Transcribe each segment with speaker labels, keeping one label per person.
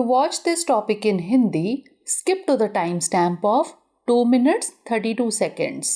Speaker 1: To watch this topic in Hindi, skip to the timestamp of 2 minutes 32 seconds.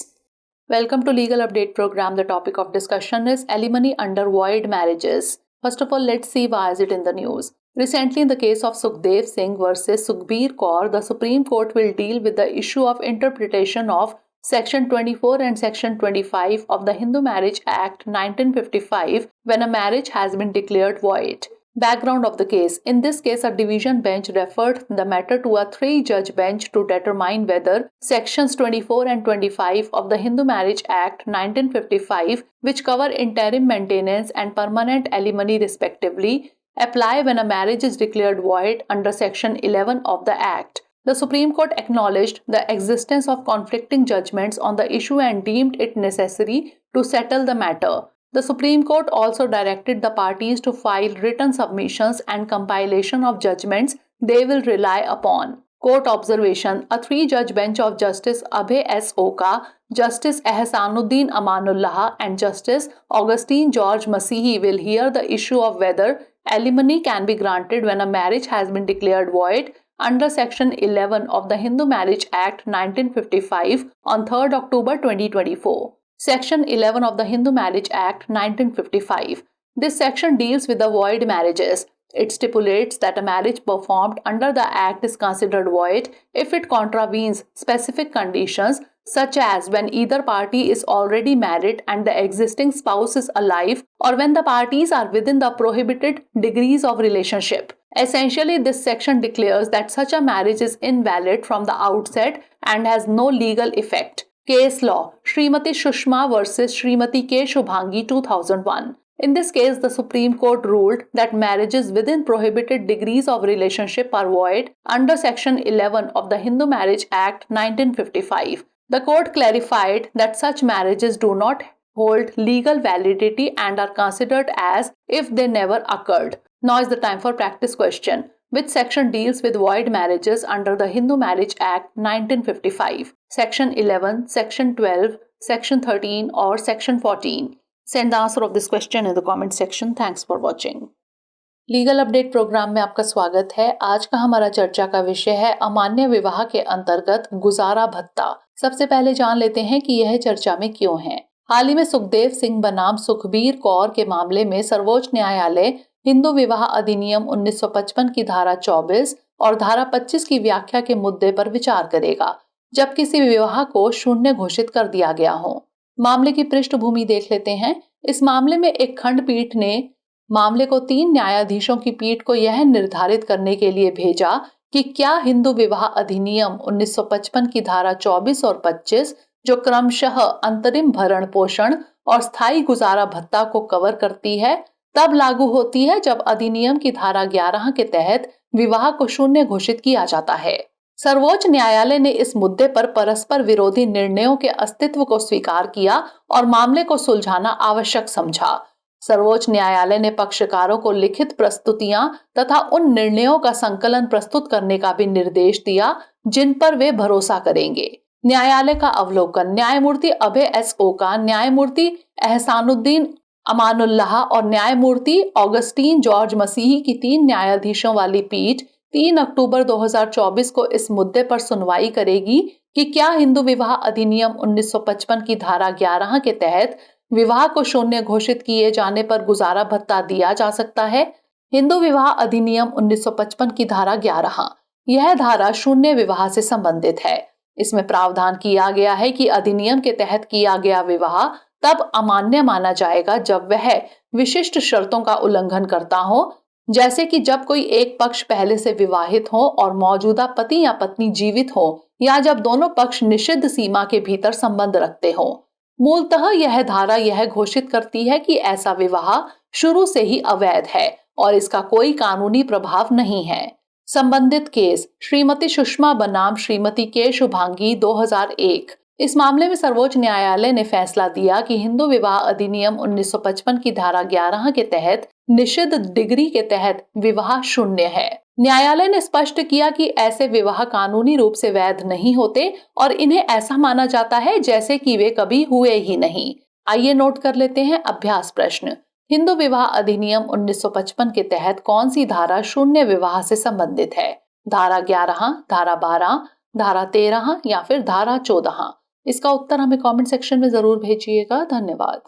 Speaker 1: Welcome to Legal Update Program. The topic of discussion is alimony under void marriages. First of all, let's see why is it in the news. Recently, in the case of Sukhdev Singh versus Sukhbir Kaur, the Supreme Court will deal with the issue of interpretation of Section 24 and Section 25 of the Hindu Marriage Act 1955 when a marriage has been declared void. Background of the case. In this case, a division bench referred the matter to a 3-judge bench to determine whether Sections 24 and 25 of the Hindu Marriage Act 1955, which cover interim maintenance and permanent alimony respectively, apply when a marriage is declared void under Section 11 of the Act. The Supreme Court acknowledged the existence of conflicting judgments on the issue and deemed it necessary to settle the matter. The Supreme Court also directed the parties to file written submissions and compilation of judgments they will rely upon. Court observation. A 3-judge bench of Justice Abhay S. Oka, Justice Ehsanuddin Amanullah and Justice Augustine George Masihi will hear the issue of whether alimony can be granted when a marriage has been declared void under Section 11 of the Hindu Marriage Act 1955 on 3rd October 2024. Section 11 of the Hindu Marriage Act 1955. This section deals with the void marriages. It stipulates that a marriage performed under the Act is considered void if it contravenes specific conditions such as when either party is already married and the existing spouse is alive, or when the parties are within the prohibited degrees of relationship. Essentially, this section declares that such a marriage is invalid from the outset and has no legal effect. Case law. Srimati Shushma versus Srimati K. Shubhangi 2001. In this case, the Supreme Court ruled that marriages within prohibited degrees of relationship are void under Section 11 of the Hindu Marriage Act 1955. The court clarified that such marriages do not hold legal validity and are considered as if they never occurred. Now is the time for practice question. Which section deals with void marriages under the Hindu Marriage Act 1955? Section 11, Section 12, Section 13 or Section 14? Send the answer of this question in the comment section. Thanks for watching. Legal update programme में आपका स्वागत है। आज का हमारा चर्चा का विषय है अमान्य विवाह के अंतर्गत गुजारा भत्ता। सबसे पहले जान लेते हैं कि यह चर्चा में क्यों है। हाल ही में सुखदेव सिंह बनाम सुखबीर कौर के मामले में सर्वोच्च न्यायालय हिंदू विवाह अधिनियम 1955 की धारा 24 और धारा 25 की व्याख्या के मुद्दे पर विचार करेगा, जब किसी विवाह को शून्य घोषित कर दिया गया हो। मामले की पृष्ठभूमि देख लेते हैं। इस मामले में एक खंडपीठ ने मामले को 3 न्यायाधीशों की पीठ को यह निर्धारित करने के लिए भेजा कि क्या हिंदू विवाह अधिनियम 1955 की धारा 24 और 25, जो क्रमशः अंतरिम भरण पोषण और स्थायी गुजारा भत्ता को कवर करती है, तब लागू होती है जब अधिनियम की धारा 11 के तहत विवाह को शून्य घोषित किया जाता है। सर्वोच्च न्यायालय ने इस मुद्दे पर परस्पर विरोधी निर्णयों के अस्तित्व को स्वीकार किया और मामले को सुलझाना आवश्यक समझा। सर्वोच्च न्यायालय ने पक्षकारों को लिखित प्रस्तुतियां तथा उन निर्णयों का संकलन प्रस्तुत करने का भी निर्देश दिया जिन पर वे भरोसा करेंगे। न्यायालय का अवलोकन। न्यायमूर्ति अभय एस ओका, न्यायमूर्ति एहसानुद्दीन अमानुल्लाह और न्यायमूर्ति ऑगस्टीन जॉर्ज मसीही की 3 न्यायाधीशों वाली पीठ 3 अक्टूबर 2024 को इस मुद्दे पर सुनवाई करेगी कि क्या हिंदू विवाह अधिनियम 1955 की धारा 11 के तहत विवाह को शून्य घोषित किए जाने पर गुजारा भत्ता दिया जा सकता है। हिंदू विवाह अधिनियम 1955 की धारा 11, यह धारा शून्य विवाह से संबंधित है। इसमें प्रावधान किया गया है कि अधिनियम के तहत किया गया विवाह तब अमान्य माना जाएगा जब वह विशिष्ट शर्तों का उल्लंघन करता हो, जैसे कि जब कोई एक पक्ष पहले से विवाहित हो और मौजूदा पति या पत्नी जीवित हो, या जब दोनों पक्ष निषिद्ध सीमा के भीतर संबंध रखते हो। मूलतः यह धारा यह घोषित करती है कि ऐसा विवाह शुरू से ही अवैध है और इसका कोई कानूनी प्रभाव नहीं है। संबंधित केस श्रीमती सुषमा बनाम श्रीमती के शुभांगी 2001। इस मामले में सर्वोच्च न्यायालय ने फैसला दिया कि हिंदू विवाह अधिनियम 1955 की धारा 11 के तहत निषिद्ध डिग्री के तहत विवाह शून्य है। न्यायालय ने स्पष्ट किया कि ऐसे विवाह कानूनी रूप से वैध नहीं होते और इन्हें ऐसा माना जाता है जैसे कि वे कभी हुए ही नहीं। आइए नोट कर लेते हैं अभ्यास प्रश्न। हिंदू विवाह अधिनियम 1955 के तहत कौन सी धारा शून्य विवाह से संबंधित है? धारा 11, धारा 12, धारा 13 या फिर धारा 14? इसका उत्तर हमें कमेंट सेक्शन में जरूर भेजिएगा। धन्यवाद।